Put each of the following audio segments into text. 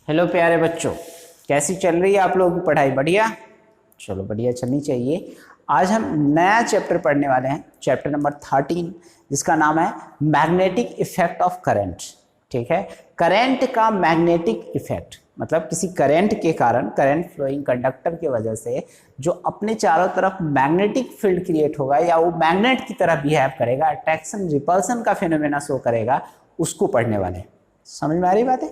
Hello प्यारे बच्चों, कैसी चल रही है आप लोगों की पढ़ाई? बढ़िया? चलो बढ़िया चलनी चाहिए। आज हम नया चैप्टर पढ़ने वाले हैं, चैप्टर नंबर 13, जिसका नाम है मैग्नेटिक इफेक्ट ऑफ करंट। ठीक है, करंट का मैग्नेटिक इफेक्ट मतलब किसी करंट के कारण, करंट फ्लोइंग कंडक्टर की वजह से जो अपने चारों तरफ मैग्नेटिक फील्ड क्रिएट होगा या वो मैग्नेट की तरह बिहेव करेगा, अट्रैक्शन रिपल्सन का फिनोमेना शो करेगा, उसको पढ़ने वाले हैं। समझ में आ रही बात है?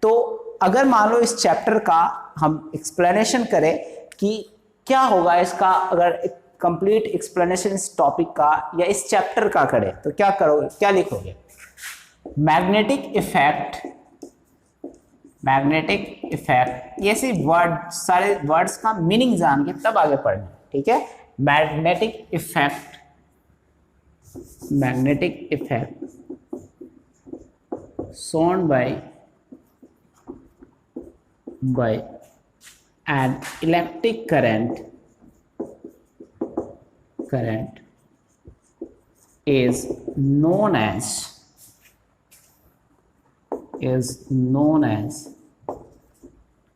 तो अगर मान लो इस चैप्टर का हम एक्सप्लेनेशन करें कि क्या होगा इसका, अगर एक कंप्लीट एक्सप्लेनेशन इस टॉपिक का या इस चैप्टर का करें तो क्या करोगे, क्या लिखोगे? मैग्नेटिक इफेक्ट, मैग्नेटिक इफेक्ट, ये सिर्फ वर्ड, सारे वर्ड्स का मीनिंग जान के तब आगे पढ़ना। ठीक है, magnetic effect, magnetic effect shown by an electric current is known as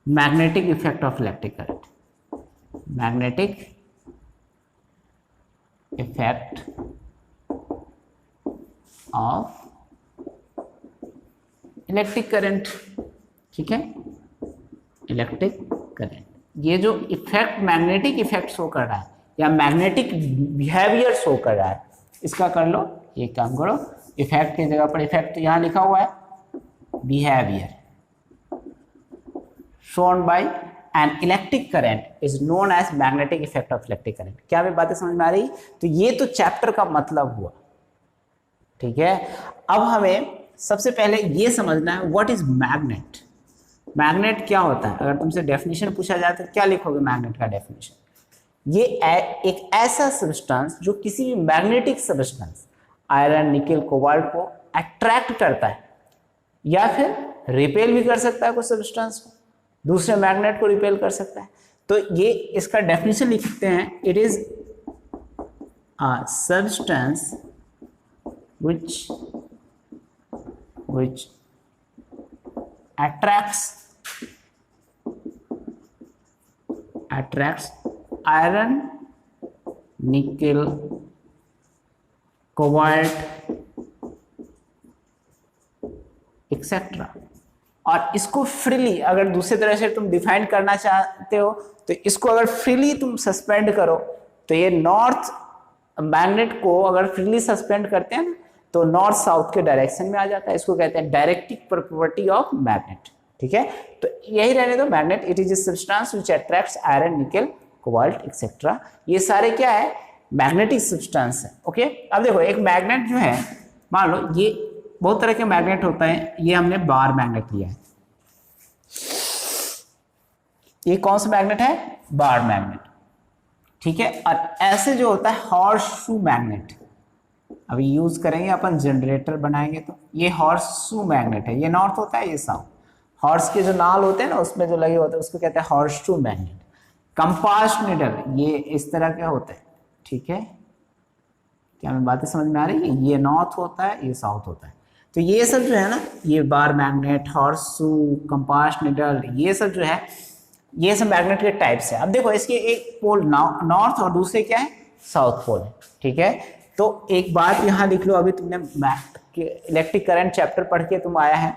magnetic effect of electric current. Magnetic effect of electric current. ठीक है, इलेक्ट्रिक करंट, ये जो इफेक्ट मैग्नेटिक इफेक्ट शो कर रहा है या मैग्नेटिक बिहेवियर शो कर रहा है, इसका कर लो, ये काम करो, इफेक्ट की जगह पर इफेक्ट तो यहां लिखा हुआ है behaviour shown by an electric current is known as magnetic effect of electric current. क्या मैं बातें समझ में आ रही? तो ये तो चैप्टर का मतलब हुआ। ठीक है, अब हमें सबसे पहले ये समझना है व्हाट इज मैग्नेट। मैग्नेट क्या होता है? अगर तुमसे डेफिनेशन पूछा जाए तो क्या लिखोगे मैग्नेट का डेफिनेशन? ये एक ऐसा सब्सटेंस जो किसी भी magnetic substance, iron, nickel, cobalt को अट्रैक्ट करता है या फिर रिपेल भी कर सकता है, कुछ सब्सटेंस को दूसरे मैग्नेट को रिपेल कर सकता है। तो ये इसका डेफिनेशन लिखते हैं, it is a substance which attracts iron, nickel, cobalt, etc. और इसको फ्रीली, अगर दूसरी तरह से तुम डिफाइन करना चाहते हो तो इसको अगर फ्रीली तुम सस्पेंड करो तो ये नॉर्थ मैग्नेट को अगर फ्रीली सस्पेंड करते हैं तो नॉर्थ साउथ के डायरेक्शन में आ जाता है। इसको कहते हैं डायरेक्टिक प्रॉपर्टी ऑफ मैग्नेट। ठीक है, तो यही रहने दो magnet. It is a substance which attracts iron, nickel, cobalt etcetera. ये सारे क्या है? मैग्नेटिक सब्सटेंस है। ओके, अब देखो एक मैग्नेट जो है, मान लो ये बहुत तरह के मैग्नेट होता है, ये हमने बार मैग्नेट लिया है। ये कौन सा मैग्नेट है? Bar magnet. ठीक है, और ऐसे जो होता है हॉर्स-शू मैग्नेट, अभी यूज करेंगे अपन, जनरेटर बनाएंगे तो ये हॉर्स-शू मैग्नेट है। ये नॉर्थ होता है, ये साउथ। हॉर्स के जो नाल होते हैं ना, उसमें जो लगे होते हैं उसको कहते हैं हॉर्स-शू मैग्नेट। कंपास नीडल, ये इस तरह के होते हैं। ठीक है, क्या मैं बातें समझ में आ रही है? ये नॉर्थ होता है, ये साउथ होता है। तो ये सब जो है ना, ये बार मैग्नेट, हॉर्स-शू, कंपास नीडल, ये सब जो है, ये सब मैग्नेट के टाइप्स है। अब देखो इसके एक पोल नॉर्थ और दूसरे क्या है? साउथ पोल है। ठीक है, तो एक बात यहां लिख लो, अभी तुमने इलेक्ट्रिक करंट चैप्टर पढ़ के तुम आया है,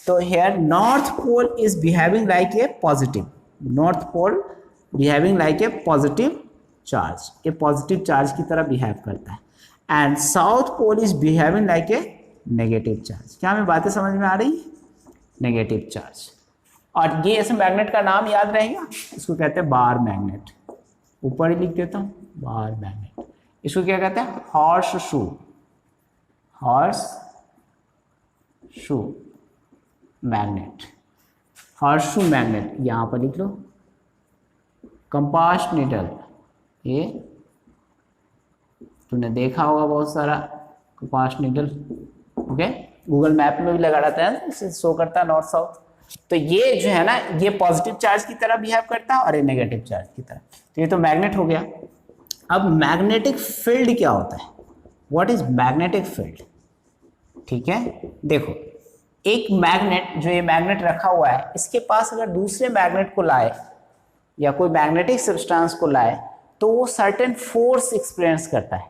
तो here north pole is behaving like a positive, north pole behaving like a positive charge, ये पॉजिटिव चार्ज की तरह बिहेव करता है, and south pole is behaving like a negative charge. क्या हमें बातें समझ में आ रही? Negative charge. और ये ऐसे मैग्नेट का नाम याद रहेगा, इसको कहते हैं बार मैग्नेट। ऊपर ही लिख देता हूं, बार मैग्नेट। इसको क्या कहते हैं? हॉर्स-शू, हॉर्स-शू मैग्नेट, हॉर्स-शू मैग्नेट यहां पर लिख लो। कंपास नीडल, ये तुमने देखा होगा बहुत सारा compass needle. Okay, Google map में भी लगा रहता है, इसे शो करता है नॉर्थ साउथ। तो ये जो है ना, ये पॉजिटिव चार्ज की तरह बिहेव करता है और ये नेगेटिव चार्ज की तरह। तो ये तो मैग्नेट हो गया। अब मैग्नेटिक फील्ड क्या होता है? What is magnetic field? ठीक है, देखो एक मैग्नेट, जो ये मैग्नेट रखा हुआ है, इसके पास अगर दूसरे मैग्नेट को लाए या कोई मैग्नेटिक सब्सटेंस को लाए तो वो सर्टेन फोर्स एक्सपीरियंस करता है।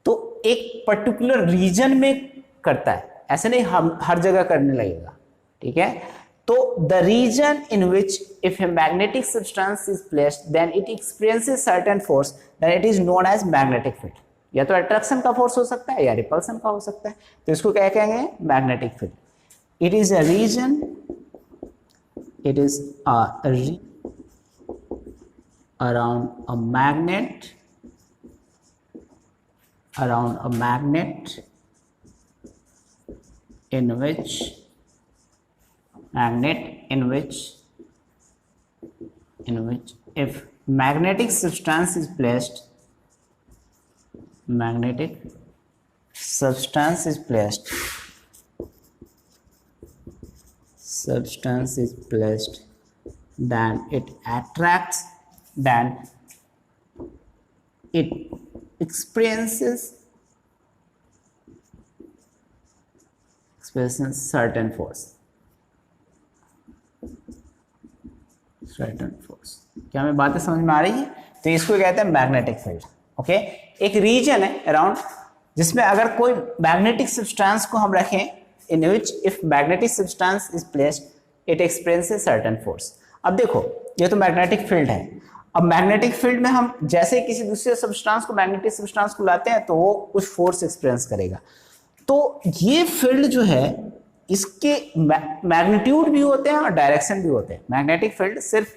तो एक पर्टिकुलर रीजन में करता है, ऐसे नहीं हम हर जगह करने लगेगा, ठीक है। तो the region in which if a magnetic substance is placed then it experiences certain force then it is known as magnetic field. या तो अट्रैक्शन का फोर्स हो सकता है या रिपल्सन का हो सकता है, तो इसको क्या कहेंगे, magnetic field. It is a region, it is around a magnet in which if magnetic substance is placed then it attracts, then it experiences certain force। क्या मैं बातें समझ में आ रही है? तो इसको कहते हैं मैग्नेटिक फील्ड। ओके, एक रीजन है अराउंड जिसमें अगर कोई मैग्नेटिक सब्सटेंस को हम रखें, in which if magnetic substance is placed it experiences certain force. अब देखो, ये तो मैग्नेटिक फील्ड है। अब मैग्नेटिक फील्ड में हम जैसे किसी दूसरे सब्सटेंस को, मैग्नेटिक सब्सटेंस को लाते हैं तो वो कुछ फोर्स एक्सपीरियंस करेगा। तो ये फील्ड जो है, इसके मैग्नीट्यूड भी होते हैं और डायरेक्शन भी होते हैं। मैग्नेटिक फील्ड सिर्फ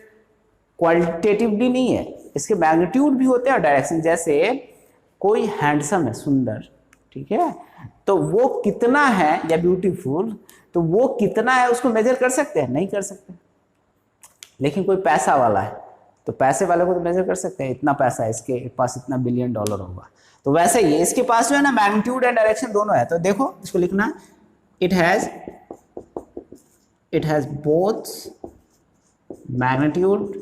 क्वालिटेटिवली नहीं है, इसके मैग्नीट्यूड भी होते हैं और डायरेक्शन। जैसे कोई हैंडसम है, सुंदर, ठीक है, तो वो कितना है, या ब्यूटीफुल, तो वो कितना है उसको मेजर कर सकते हैं? नहीं कर सकते। लेकिन कोई पैसा वाला है तो पैसे वाले को तो मेजर कर सकते हैं, इतना पैसा है, इसके पास इतना बिलियन डॉलर होगा। तो वैसे ही इसके पास जो है ना, मैग्नीट्यूड एंड डायरेक्शन दोनों है। तो देखो, इसको लिखना, it has both magnitude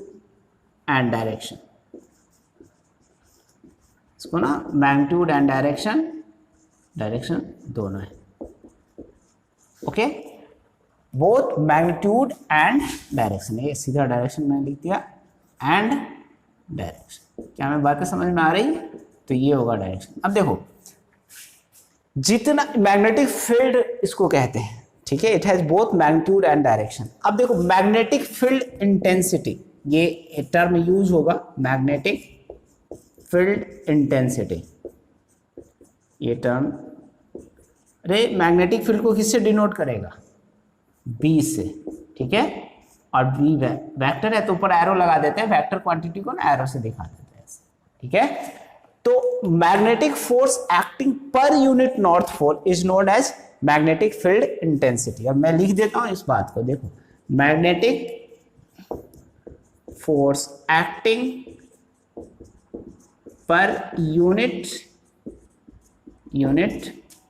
and direction. इसको ना मैग्नीट्यूड एंड डायरेक्शन दोनों है। Okay, both magnitude and direction, ये सीधा डायरेक्शन मैंने लिख दिया, एंड डायरेक्शन। क्या मैं बातें समझ में आ रही है? तो ये होगा डायरेक्शन। अब देखो, जितना मैग्नेटिक फील्ड इसको कहते हैं, ठीक है, it has both magnitude and direction. अब देखो, मैग्नेटिक फील्ड इंटेंसिटी, ये टर्म यूज होगा, मैग्नेटिक फील्ड इंटेंसिटी, ये टर्म। अरे मैग्नेटिक फील्ड को किससे डिनोट करेगा? बी से, ठीक है, और बी वेक्टर है तो ऊपर एरो लगा देते हैं, वेक्टर क्वांटिटी को ना एरो से दिखा देते हैं, ठीक है। तो magnetic force acting per unit north pole is known as magnetic field intensity. अब मैं लिख देता हूं इस बात को, देखो, magnetic force acting per unit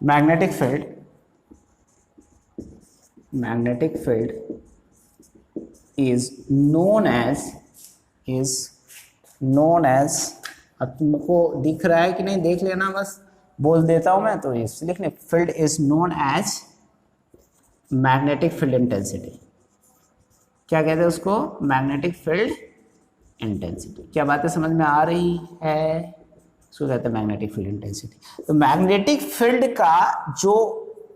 magnetic field is known as अब तुमको दिख रहा है कि नहीं, देख लेना, बस बोल देता हूं मैं, तो इस लिखने, field is known as magnetic field intensity. क्या कहते हैं उसको? Magnetic field intensity. क्या बातें समझ में आ रही है? इसको कहते हैं मैग्नेटिक फील्ड इंटेंसिटी। तो मैग्नेटिक फील्ड का जो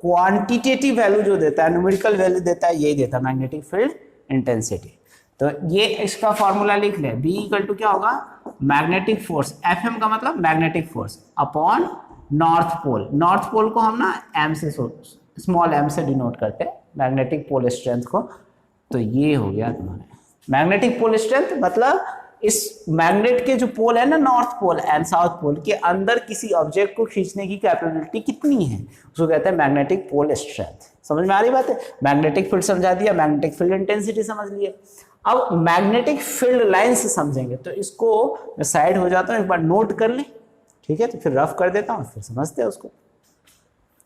क्वांटिटेटिव वैल्यू जो देता है, न्यूमेरिकल वैल्यू देता है, यही देता है मैग्नेटिक फील्ड इंटेंसिटी। तो ये इसका फॉर्मूला लिख ले, B इक्वल टू क्या होगा? मैग्नेटिक फोर्स, FM का मतलब magnetic force upon north pole. North pole को हम ना M से, स्मॉल m से डिनोट करते हैं, मैग्नेटिक पोल स्ट्रेंथ को। तो ये हो गया तुम्हारा मैग्नेटिक पोल स्ट्रेंथ, मतलब इस मैग्नेट के जो पोल है ना, north pole and south pole के अंदर किसी ऑब्जेक्ट को खींचने की कैपेबिलिटी कितनी है, उसको कहते हैं मैग्नेटिक पोल स्ट्रेंथ। समझ में आ रही बात है? मैग्नेटिक फील्ड समझा दिया, मैग्नेटिक फील्ड इंटेंसिटी समझ लिया। अब मैग्नेटिक फील्ड लाइन से समझेंगे, तो इसको मैं साइड हो जाता हूँ, एक बार नोट कर ले, ठीक है, तो फिर रफ कर देता हूँ, फिर समझते हैं उसको,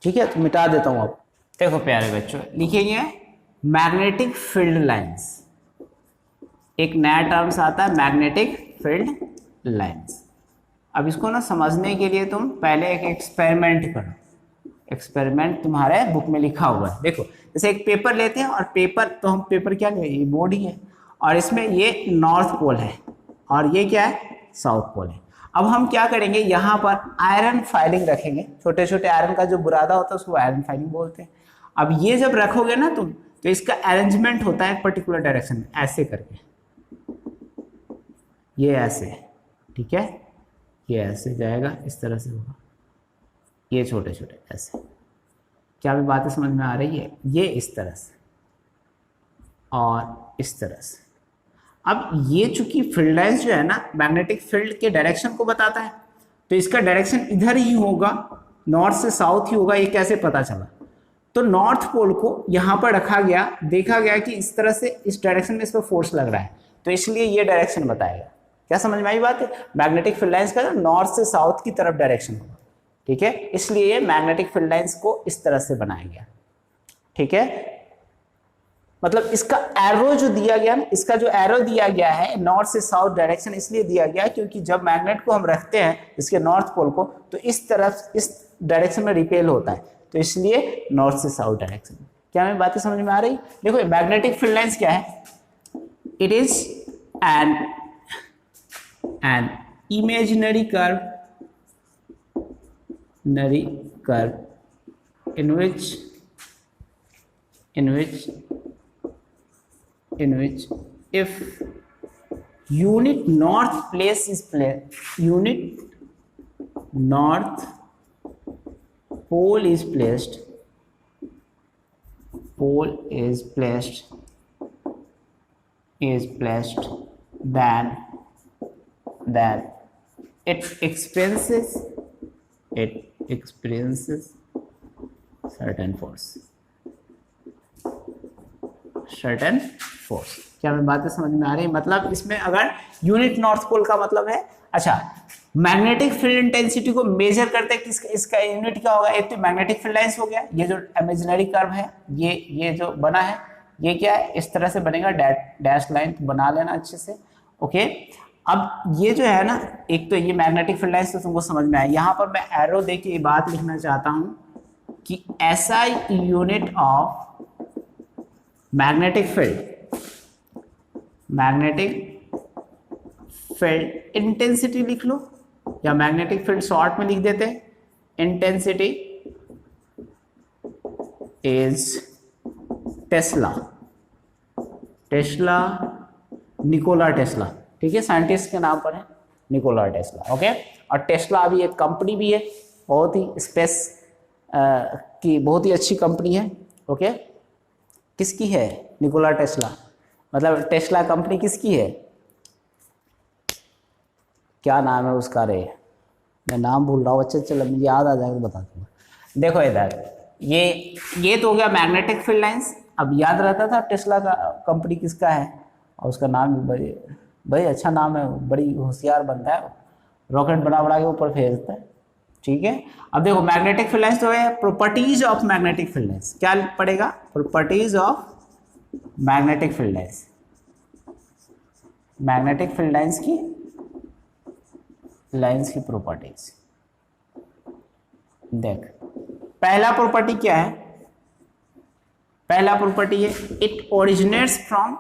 ठीक है। तो मिटा देता हूँ। अब देखो प्यारे बच्चों, लिखेंगे मैग्नेटिक फील्ड लाइंस, एक नया टर्म्स आता है मैग्नेटिक फील्ड लाइंस। अब इसको ना समझने के लिए तुम पहले एक एक्सपेरिमेंट करो, एक्सपेरिमेंट तुम्हारे बुक में लिखा हुआ है। देखो जैसे एक पेपर लेते हैं और पेपर, तो हम पेपर क्या लें, ये बोर्ड ही है और इसमें ये नॉर्थ पोल है और ये क्या है, साउथ पोल है। अब हम क्या करेंगे, यहाँ पर आयरन फाइलिंग रखेंगे, छोटे छोटे आयरन का जो बुरादा होता है उसको आयरन फाइलिंग बोलते हैं। अब ये जब रखोगे ना तुम, तो इसका अरेंजमेंट होता है पर्टिकुलर डायरेक्शन में, ऐसे करके, ये ऐसे, ठीक है, ये ऐसे जाएगा, इस तरह से होगा, ये छोटे छोटे ऐसे। क्या भी बातें समझ में आ रही है, ये इस तरह से और इस तरह से। अब ये चूंकि फील्ड लाइंस जो है ना मैग्नेटिक फील्ड के डायरेक्शन को बताता है, तो इसका डायरेक्शन इधर ही होगा, नॉर्थ से साउथ ही होगा। ये कैसे पता चला, तो नॉर्थ पोल को यहाँ पर रखा गया, देखा गया कि इस तरह से इस डायरेक्शन में इस पर फोर्स लग रहा है, तो इसलिए ये डायरेक्शन बताएगा। क्या समझ में आई बात है, मैग्नेटिक फील्ड लाइंस का नॉर्थ से साउथ की तरफ डायरेक्शन होगा, ठीक है, इसलिए ये मैग्नेटिक फील्ड लाइंस को इस तरह से बनाया गया, ठीक है। मतलब इसका एरो जो दिया गया ना, इसका जो एरो दिया गया है नॉर्थ से साउथ डायरेक्शन इसलिए दिया गया क्योंकि जब मैग्नेट को हम रखते हैं इसके नॉर्थ पोल को, तो इस तरफ इस डायरेक्शन में रिपेल होता है, तो इसलिए नॉर्थ से साउथ डायरेक्शन। क्या हमें बातें समझ में आ रही? देखो मैग्नेटिक फील्ड लाइंस क्या है, it is an imaginary curve in which if unit north pole is placed then it experiences certain force। क्या हमें बातें समझ में आ रही है? मतलब इसमें अगर यूनिट नॉर्थ पोल का मतलब है, अच्छा मैग्नेटिक फील्ड इंटेंसिटी को मेजर करते हैं किसका, इसका यूनिट क्या होगा, एक तो मैग्नेटिक फील्ड लाइंस हो गया, ये जो इमेजिनरी कर्व है ये जो बना है ये क्या है, इस तरह से बनेगा, डैश लाइन बना लेना अच्छे से, ओके। अब ये जो है ना, एक तो ये मैग्नेटिक फील्ड लाइंस तो तुमको समझ में आया, यहाँ पर मैं एरो दे के ये बात लिखना चाहता हूँ कि SI unit of magnetic field intensity लिख लो, या मैग्नेटिक फील्ड शॉर्ट में लिख देते हैं, इंटेंसिटी इज निकोला टेस्ला, ठीक है, साइंटिस्ट के नाम पर है निकोला टेस्ला, ओके। और टेस्ला अभी एक कंपनी भी है, बहुत ही स्पेस की बहुत ही अच्छी कंपनी है, ओके। किसकी है? निकोला टेस्ला, मतलब टेस्ला कंपनी किसकी है, क्या नाम है उसका, रे मैं नाम भूल रहा हूँ, अच्छा चलो मुझे याद आ जाएगा बता दूंगा। देखो इधर ये तो हो गया मैग्नेटिक फील्ड लाइंस। अब याद रहता था टेस्ला का कंपनी किसका है, और उसका नाम भी बड़ी अच्छा नाम है, बड़ी होशियार बनता है, रॉकेट बना के ऊपर भेजता है, ठीक है। अब देखो मैग्नेटिक फील्ड लाइंस तो है, properties of magnetic field lines क्या पड़ेगा, properties of magnetic field lines, magnetic field lines की प्रॉपर्टीज। देख पहला प्रॉपर्टी क्या है, पहला प्रॉपर्टी है it originates from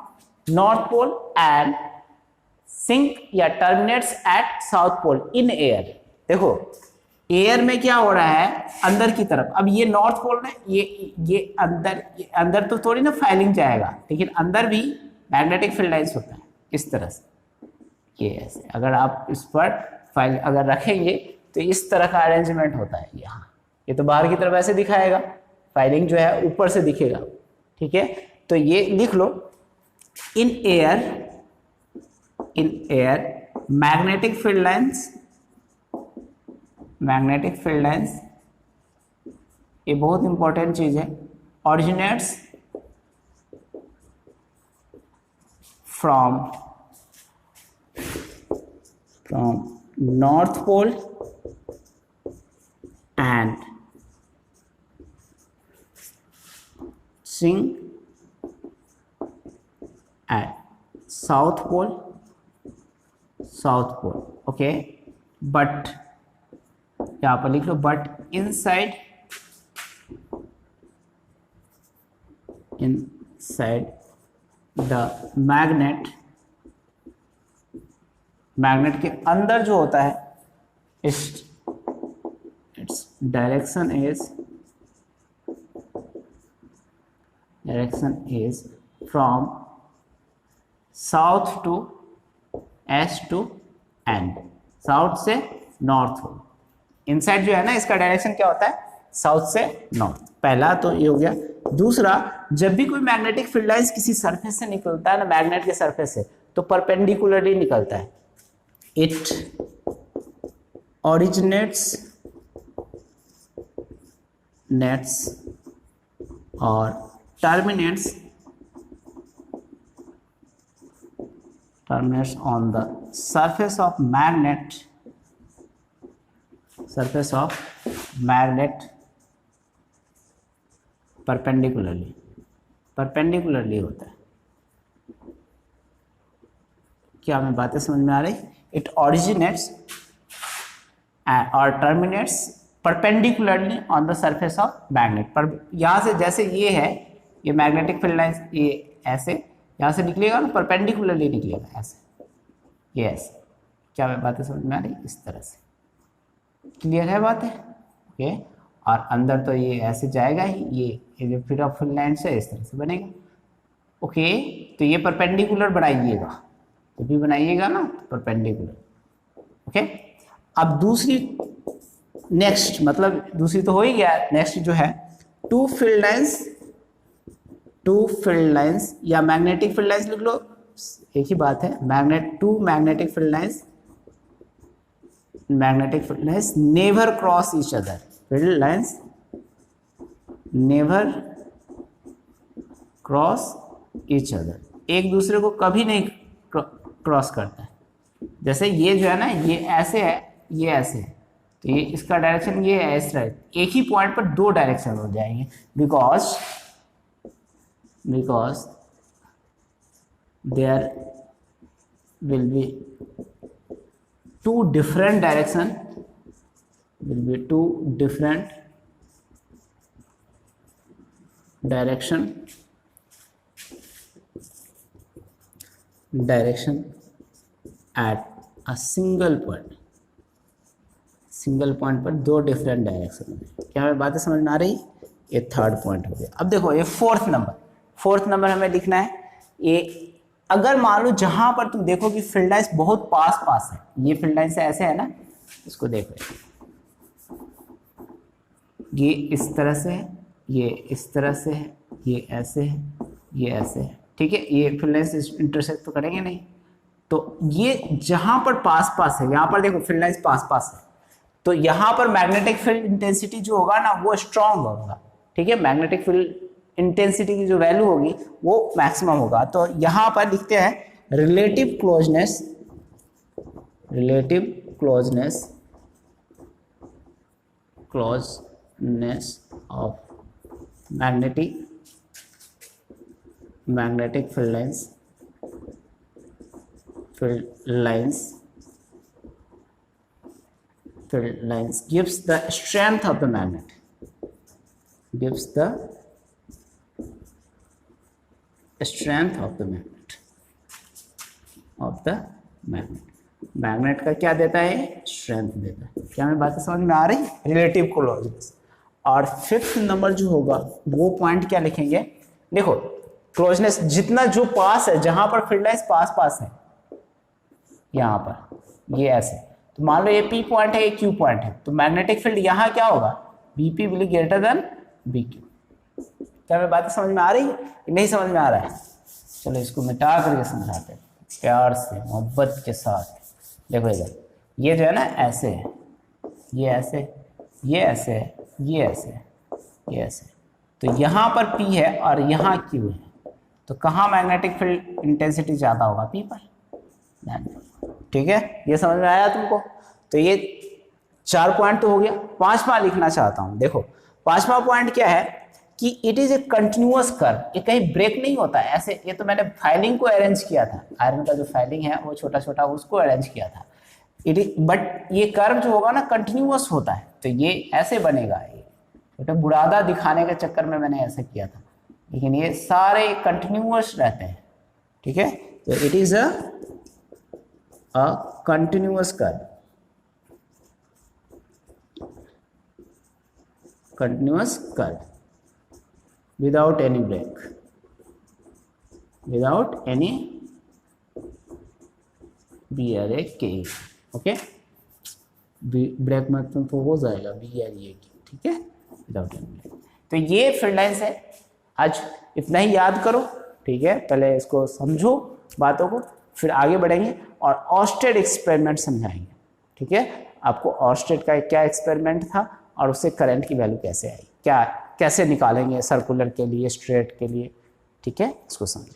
north pole and sink या terminates at south pole in air. देखो एयर में क्या हो रहा है, अंदर की तरफ, अब ये नॉर्थ पोल में ये अंदर तो थोड़ी ना फाइलिंग जाएगा, लेकिन अंदर भी मैग्नेटिक फील्ड लाइंस होता है इस तरह से, ये ऐसे अगर आप इस पर फाइल अगर रखेंगे तो इस तरह का अरेंजमेंट होता है यहाँ, ये तो बाहर की तरफ ऐसे दिखाएगा, फाइलिंग जो है ऊपर से दिखेगा, ठीक है। तो ये लिख लो, in air magnetic field lines ये बहुत इंपॉर्टेंट चीज है, originates from north pole and sink at south pole, okay, but यहाँ पर लिख लो, but inside inside the magnet, magnet के अंदर जो होता है its direction is from south to east to end, south से नॉर्थ हो। इनसाइड जो है ना इसका डायरेक्शन क्या होता है, साउथ से नॉर्थ। पहला तो ये हो गया। दूसरा, जब भी कोई मैग्नेटिक फील्ड लाइंस किसी सरफेस से निकलता है ना, मैग्नेट के सरफेस से, तो परपेंडिकुलरली निकलता है। इट ओरिजिनेट्स और terminates on the surface of magnet perpendicularly होता है। क्या हमें बातें समझ में आ रही? इट ओरिजिनेट्स और terminates perpendicularly on the surface of magnet. पर यहाँ से जैसे ये है, ये मैग्नेटिक फील्ड लाइंस, ये ऐसे यहाँ से निकलेगा ना, परपेंडिकुलरली निकलेगा ऐसे, ये ऐसे। क्या मैं बातें समझ में आ रही? इस तरह से। क्लियर है बातें? ओके। और अंदर तो ये ऐसे जाएगा ही, ये जो फिर ऑफ फील्ड लाइंस है इस तरह से बनेगा। ओके, तो ये परपेंडिकुलर बनाइएगा, जब भी बनाइएगा ना परपेंडिकुलर। ओके। अब दूसरी, नेक्स्ट, मतलब दूसरी तो हो ही गया, नेक्स्ट जो है टू फील्ड लाइंस या मैग्नेटिक फील्ड लाइंस लिख लो, एक ही बात है। Magnetic field lines never cross each other. Field lines never cross each other, एक दूसरे को कभी नहीं क्रॉस करता है। जैसे ये जो है ना, ये ऐसे है, ये ऐसे है, तो ये इसका डायरेक्शन ये है, इस तरह एक ही पॉइंट पर दो डायरेक्शन हो जाएंगे, because there will be two different direction at a single point पर दो डिफरेंट डायरेक्शन। क्या हमें बातें समझ में आ रही? ये थर्ड पॉइंट हो गया। अब देखो ये फोर्थ नंबर हमें लिखना है। ये अगर मान लो जहां पर तुम देखो कि फील्ड लाइंस बहुत पास है, ये फील्ड लाइंस से ऐसे है ना, इसको देखो, ये इस तरह से है, ये इस तरह से है, ये ऐसे है, ये ऐसे है, ठीक है। ये फील्ड लाइंस इंटरसेक्ट तो करेंगे नहीं, तो ये जहां पर पास है, यहां पर देखो फील्ड लाइंस पास है, तो यहां पर मैग्नेटिक फील्ड इंटेंसिटी जो होगा ना वो स्ट्रांग होगा, ठीक है। मैग्नेटिक फील्ड इंटेंसिटी की जो वैल्यू होगी वो मैक्सिमम होगा। तो यहां पर लिखते हैं relative closeness of magnetic field lines gives the strength of the magnet, magnet का क्या देता है? स्ट्रेंथ देता है। क्या हमें बातें समझ में आ रही? Relative closeness. और फिफ्थ नंबर जो होगा वो पॉइंट क्या लिखेंगे? देखो क्लोजनेस जितना जो पास है, जहां पर फील्ड लाइंस पास है, यहां पर ये ऐसे, तो मान लो ये P पॉइंट है, ये Q पॉइंट है, तो मैग्नेटिक फील्ड यहाँ क्या होगा? BP will be greater than BQ। क्या हमें बातें समझ में आ रही? नहीं समझ में आ रहा है? चलो इसको मिटा करके समझाते हैं प्यार से, मोहब्बत के साथ। देखो इधर ये जो है ना ऐसे है, ये ऐसे, ये ऐसे है, ये ऐसे है, ये ऐसे, तो यहाँ पर P है और यहाँ Q है, तो कहाँ मैग्नेटिक फील्ड इंटेंसिटी ज़्यादा होगा? P पर। ठीक है, ये समझ में आया तुमको? तो ये 4 पॉइंट तो हो गया। 5वां लिखना चाहता हूँ। देखो 5वां पॉइंट क्या है कि it is a continuous curve, ये कहीं ब्रेक नहीं होता है ऐसे। ये तो मैंने फाइलिंग को अरेंज किया था, आयरन का जो फाइलिंग है वो छोटा उसको अरेंज किया था। इट इज, बट ये कर्व जो होगा ना कंटिन्यूअस होता है, तो ये ऐसे बनेगा। ये छोटा बुरादा दिखाने के चक्कर में मैंने ऐसा किया था, लेकिन ये सारे कंटिन्यूअस रहते हैं, ठीक है। तो it is a continuous curve, continuous curve without any break, without any BRAK, okay. Break मतलब तो हो जाएगा BRAK, ठीक है, विदाउट एनी ब्रेक। तो ये फील्ड लाइंस है। आज इतना ही याद करो, ठीक है। पहले इसको समझो बातों को, फिर आगे बढ़ेंगे और ऑस्टेड एक्सपेरिमेंट समझाएंगे, ठीक है। आपको ऑस्टेड का क्या एक्सपेरिमेंट था और उससे करंट की वैल्यू कैसे आई, क्या कैसे निकालेंगे सर्कुलर के लिए, स्ट्रेट के लिए, ठीक है, इसको समझें।